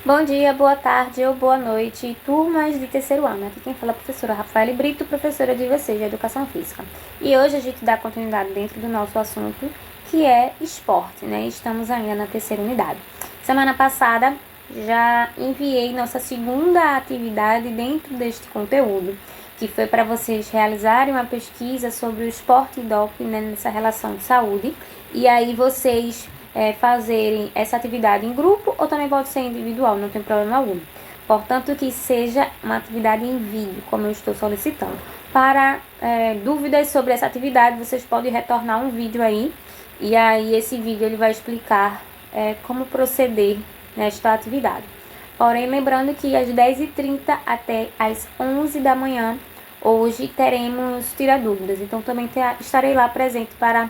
Bom dia, boa tarde ou boa noite, turmas de terceiro ano. Aqui quem fala é a professora Rafaela Brito, professora de vocês de Educação Física. E hoje a gente dá continuidade dentro do nosso assunto, que é esporte, né? Estamos ainda na terceira unidade. Semana passada já enviei nossa segunda atividade dentro deste conteúdo, que foi para vocês realizarem uma pesquisa sobre o esporte e doping, né, nessa relação de saúde. E aí vocês fazerem essa atividade em grupo ou também pode ser individual, não tem problema algum. Portanto, que seja uma atividade em vídeo, como eu estou solicitando. Para dúvidas sobre essa atividade, vocês podem retornar um vídeo aí. E aí esse vídeo ele vai explicar como proceder nesta atividade. Porém, lembrando que às 10h30 até às 11 da manhã, hoje teremos Tira Dúvidas. Então, também estarei lá presente para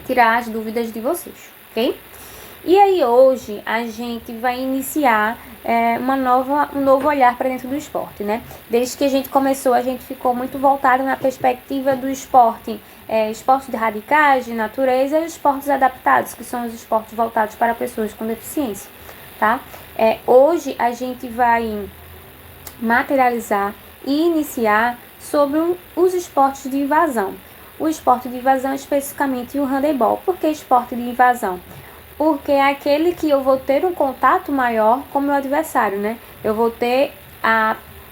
tirar as dúvidas de vocês, ok? E aí, hoje, a gente vai iniciar um novo olhar para dentro do esporte, né? Desde que a gente começou, a gente ficou muito voltado na perspectiva do esporte, esportes de radicais, de natureza e esportes adaptados, que são os esportes voltados para pessoas com deficiência, tá? Hoje a gente vai materializar e iniciar sobre os esportes de invasão. O esporte de invasão, especificamente o handebol. Por que esporte de invasão? Porque é aquele que eu vou ter um contato maior com o meu adversário, né?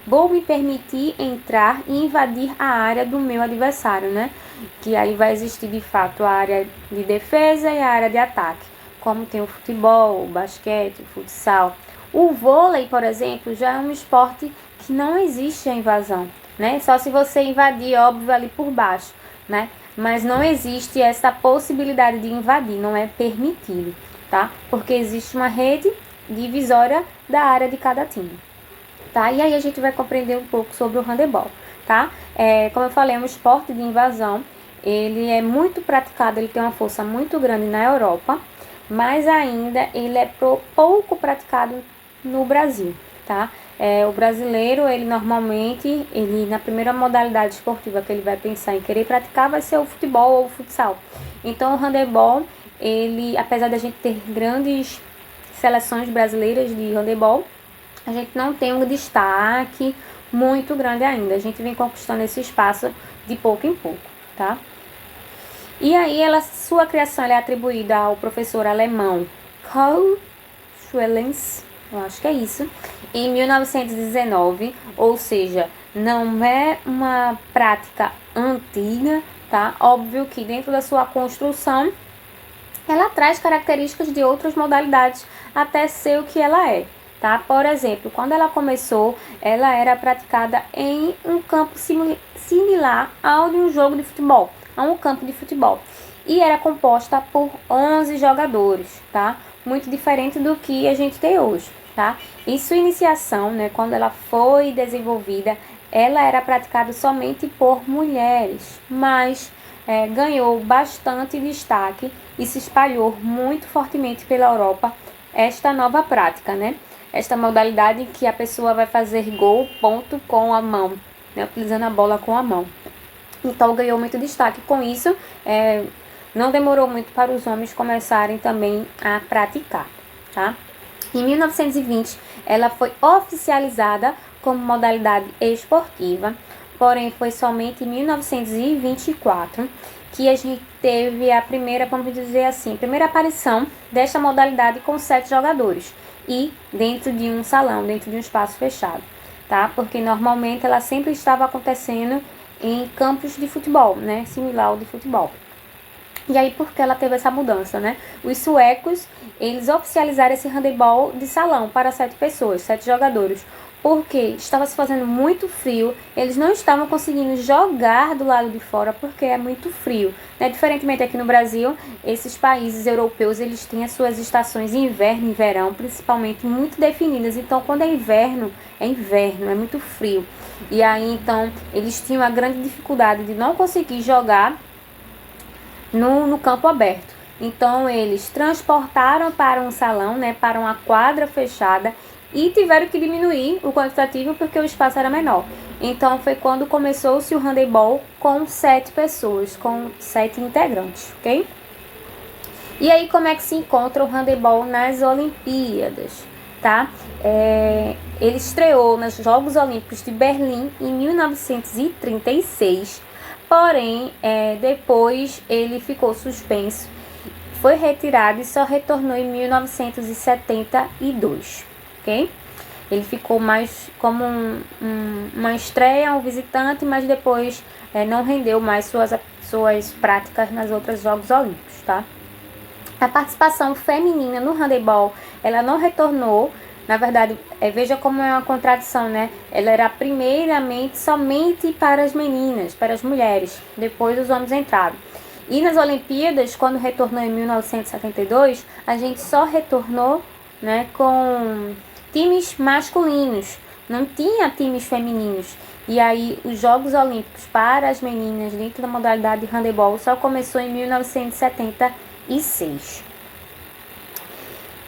Vou me permitir entrar e invadir a área do meu adversário, né? Que aí vai existir de fato a área de defesa e a área de ataque, como tem o futebol, o basquete, o futsal. O vôlei, por exemplo, já é um esporte que não existe a invasão, né? Só se você invadir, óbvio, ali por baixo, né? Mas não existe essa possibilidade de invadir, não é permitido, tá? Porque existe uma rede divisória da área de cada time, tá? E aí a gente vai compreender um pouco sobre o handebol, tá? Como eu falei, é um esporte de invasão, ele é muito praticado, ele tem uma força muito grande na Europa, mas ainda ele é pouco praticado no Brasil, tá? O brasileiro, ele normalmente, na primeira modalidade esportiva que ele vai pensar em querer praticar, vai ser o futebol ou o futsal. Então, o handebol, ele, apesar de a gente ter grandes seleções brasileiras de handebol, a gente não tem um destaque muito grande ainda. A gente vem conquistando esse espaço de pouco em pouco, tá? E aí, sua criação é atribuída ao professor alemão Karl Schwellens, eu acho que é isso, em 1919, ou seja, não é uma prática antiga, tá? Óbvio que dentro da sua construção, ela traz características de outras modalidades até ser o que ela é, tá? Por exemplo, quando ela começou, ela era praticada em um campo similar ao de um jogo de futebol, a um campo de futebol. E era composta por 11 jogadores, tá? Muito diferente do que a gente tem hoje, tá? Em sua iniciação, né, quando ela foi desenvolvida, ela era praticada somente por mulheres, mas ganhou bastante destaque e se espalhou muito fortemente pela Europa esta nova prática, né? Esta modalidade em que a pessoa vai fazer gol, ponto, com a mão, né, utilizando a bola com a mão. Então ganhou muito destaque com isso, não demorou muito para os homens começarem também a praticar, tá? Em 1920, ela foi oficializada como modalidade esportiva, porém foi somente em 1924 que a gente teve a primeira, vamos dizer assim, primeira aparição desta modalidade com 7 jogadores e dentro de um salão, dentro de um espaço fechado, tá? Porque normalmente ela sempre estava acontecendo em campos de futebol, né? Similar ao de futebol. E aí, por que ela teve essa mudança, né? Os suecos, eles oficializaram esse handebol de salão para 7 pessoas, 7 jogadores. Porque estava se fazendo muito frio, eles não estavam conseguindo jogar do lado de fora porque é muito frio, né? Diferentemente aqui no Brasil, esses países europeus, eles têm as suas estações inverno e verão, principalmente muito definidas. Então, quando é inverno, é muito frio. E aí, então, eles tinham a grande dificuldade de não conseguir jogar no campo aberto. Então, eles transportaram para um salão, né, para uma quadra fechada e tiveram que diminuir o quantitativo porque o espaço era menor. Então, foi quando começou-se o handebol com 7 pessoas, com 7 integrantes, ok? E aí, como é que se encontra o handebol nas Olimpíadas? tá? Ele estreou nos Jogos Olímpicos de Berlim em 1936, porém, depois ele ficou suspenso, foi retirado e só retornou em 1972, ok? Ele ficou mais como uma estreia, um visitante, mas depois não rendeu mais suas práticas nas outras Jogos Olímpicos, tá? A participação feminina no handebol, ela não retornou. Na verdade, veja como é uma contradição, né? Ela era primeiramente somente para as meninas, para as mulheres. Depois os homens entraram. E nas Olimpíadas, quando retornou em 1972, a gente só retornou, né, com times masculinos. Não tinha times femininos. E aí, os Jogos Olímpicos para as meninas dentro da modalidade de handebol só começou em 1976.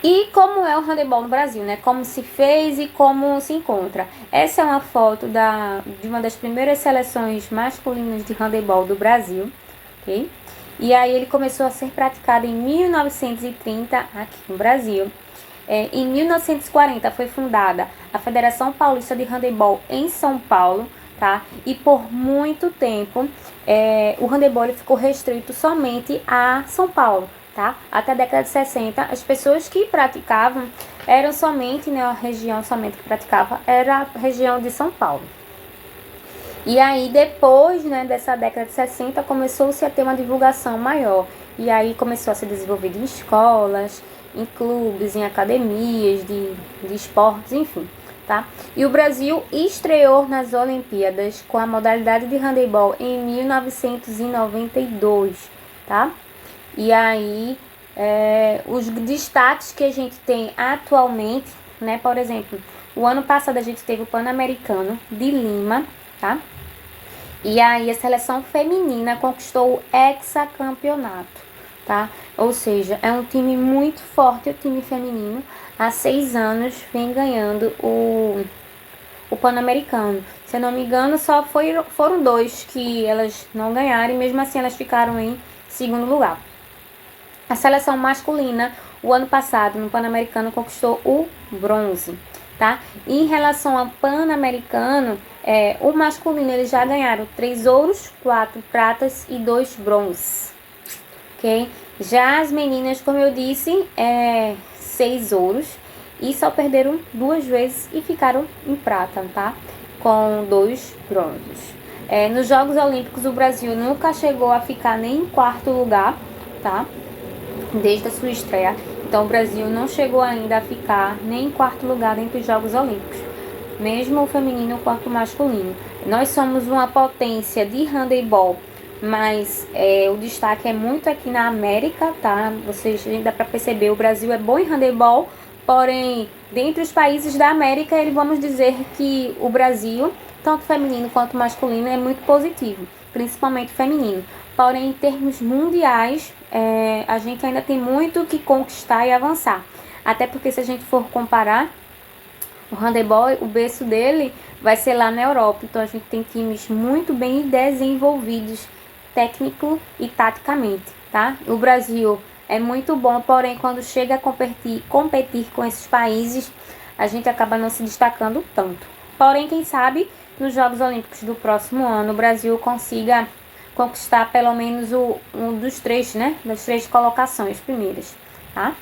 E como é o handebol no Brasil, né? Como se fez e como se encontra. Essa é uma foto de uma das primeiras seleções masculinas de handebol do Brasil, ok? E aí ele começou a ser praticado em 1930 aqui no Brasil. Em 1940 foi fundada a Federação Paulista de Handebol em São Paulo, tá? E por muito tempo o handebol ficou restrito somente a São Paulo, tá? Até a década de 60, as pessoas que praticavam eram somente, né, a região somente que praticava era a região de São Paulo. E aí depois, né, dessa década de 60, começou-se a ter uma divulgação maior. E aí começou a ser desenvolvido em escolas, em clubes, em academias de esportes, enfim, tá? E o Brasil estreou nas Olimpíadas com a modalidade de handebol em 1992, tá? E aí, os destaques que a gente tem atualmente, né? Por exemplo, o ano passado a gente teve o Pan-Americano de Lima, tá? E aí a seleção feminina conquistou o hexacampeonato, tá? Ou seja, é um time muito forte, o time feminino. Há 6 anos vem ganhando o Pan-Americano. Se eu não me engano, só foram 2 que elas não ganharam e mesmo assim elas ficaram em segundo lugar. A seleção masculina, o ano passado, no Pan-Americano, conquistou o bronze, tá? E em relação ao Pan-Americano, o masculino eles já ganharam 3 ouros, 4 pratas e 2 bronzes, ok? Já as meninas, como eu disse, 6 ouros e só perderam 2 vezes e ficaram em prata, tá? Com 2 bronzes. Nos Jogos Olímpicos, o Brasil nunca chegou a ficar nem em quarto lugar, tá? Desde a sua estreia. Então, o Brasil não chegou ainda a ficar nem em quarto lugar dentro dos Jogos Olímpicos, mesmo o feminino quanto o masculino. Nós somos uma potência de handebol, mas o destaque é muito aqui na América, tá? Vocês dá para perceber, o Brasil é bom em handebol, porém, dentre os países da América, vamos dizer que o Brasil, tanto feminino quanto masculino, é muito positivo, principalmente feminino. Porém, em termos mundiais, a gente ainda tem muito que conquistar e avançar. Até porque se a gente for comparar, o handebol, o berço dele vai ser lá na Europa. Então, a gente tem times muito bem desenvolvidos, técnico e taticamente, tá? O Brasil é muito bom, porém, quando chega a competir com esses países, a gente acaba não se destacando tanto. Porém, quem sabe, nos Jogos Olímpicos do próximo ano, o Brasil consiga conquistar pelo menos um dos 3, né? Das 3 colocações primeiras, tá?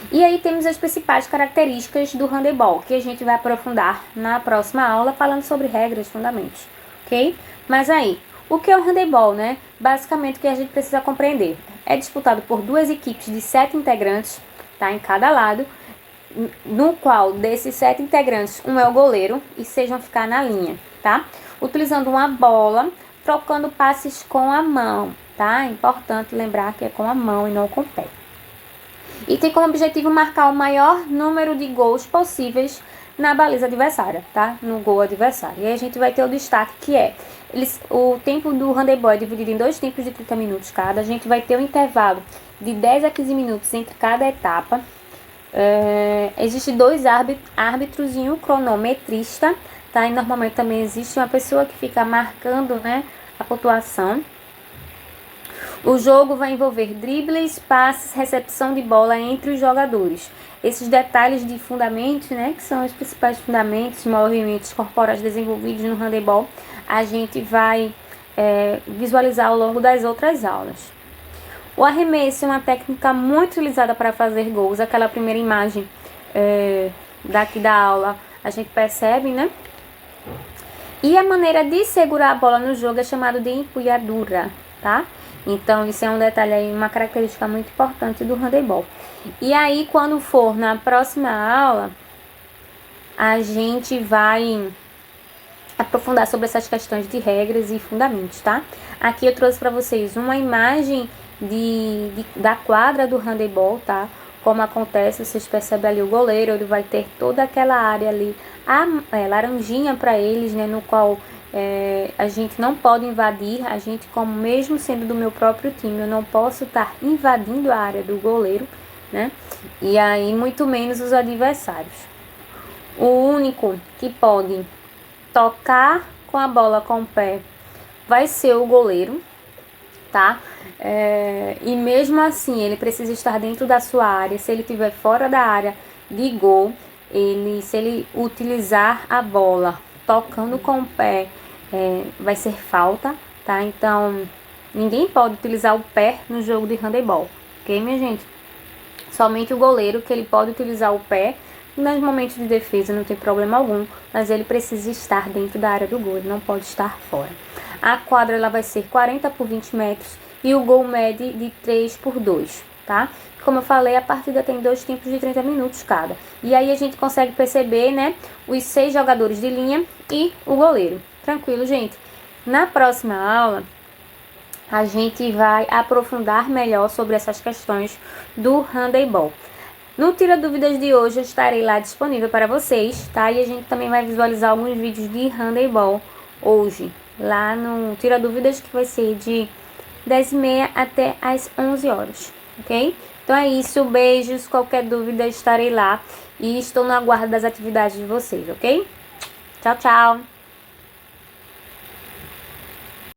E aí temos as principais características do handebol, que a gente vai aprofundar na próxima aula, falando sobre regras, fundamentos, ok? Mas aí, o que é o handebol, né? Basicamente, o que a gente precisa compreender. É disputado por 2 equipes de 7 integrantes, tá? Em cada lado, no qual desses 7 integrantes, um é o goleiro e 6 vão ficar na linha, tá? Utilizando uma bola, trocando passes com a mão, tá? É importante lembrar que é com a mão e não com o pé. E tem como objetivo marcar o maior número de gols possíveis na baliza adversária, tá? No gol adversário. E aí a gente vai ter o destaque que o tempo do handebol é dividido em 2 tempos de 30 minutos cada. A gente vai ter um intervalo de 10 a 15 minutos entre cada etapa. Existem 2 árbitros e um cronometrista, tá? E normalmente também existe uma pessoa que fica marcando, né, a pontuação. O jogo vai envolver dribles, passes, recepção de bola entre os jogadores. Esses detalhes de fundamentos, né, que são os principais fundamentos, movimentos corporais desenvolvidos no handebol, a gente vai visualizar ao longo das outras aulas. O arremesso é uma técnica muito utilizada para fazer gols. Aquela primeira imagem daqui da aula, a gente percebe, né? E a maneira de segurar a bola no jogo é chamada de empunhadura, tá? Então, isso é um detalhe aí, uma característica muito importante do handebol. E aí, quando for na próxima aula, a gente vai aprofundar sobre essas questões de regras e fundamentos, tá? Aqui eu trouxe para vocês uma imagem da quadra do handebol, tá? Como acontece, vocês percebem ali o goleiro, ele vai ter toda aquela área ali, laranjinha para eles, né? No qual a gente não pode invadir, a gente, como mesmo sendo do meu próprio time, eu não posso estar invadindo a área do goleiro, né? E aí, muito menos os adversários. O único que pode tocar com a bola com o pé vai ser o goleiro, tá? E mesmo assim, ele precisa estar dentro da sua área. Se ele estiver fora da área de gol, se ele utilizar a bola tocando com o pé, vai ser falta, tá? Então, ninguém pode utilizar o pé no jogo de handebol, ok, minha gente? Somente o goleiro, que ele pode utilizar o pé nos momentos de defesa, não tem problema algum, mas ele precisa estar dentro da área do gol, ele não pode estar fora. A quadra ela vai ser 40 por 20 metros e o gol mede de 3 por 2, tá? Como eu falei, a partida tem 2 tempos de 30 minutos cada. E aí a gente consegue perceber, né, os 6 jogadores de linha e o goleiro. Tranquilo, gente? Na próxima aula, a gente vai aprofundar melhor sobre essas questões do handebol. No Tira Dúvidas de hoje eu estarei lá disponível para vocês, tá? E a gente também vai visualizar alguns vídeos de handebol hoje, lá no Tira Dúvidas, que vai ser de 10h30 até as 11 horas, ok? Então é isso, beijos, qualquer dúvida estarei lá e estou no aguardo das atividades de vocês, ok? Tchau, tchau!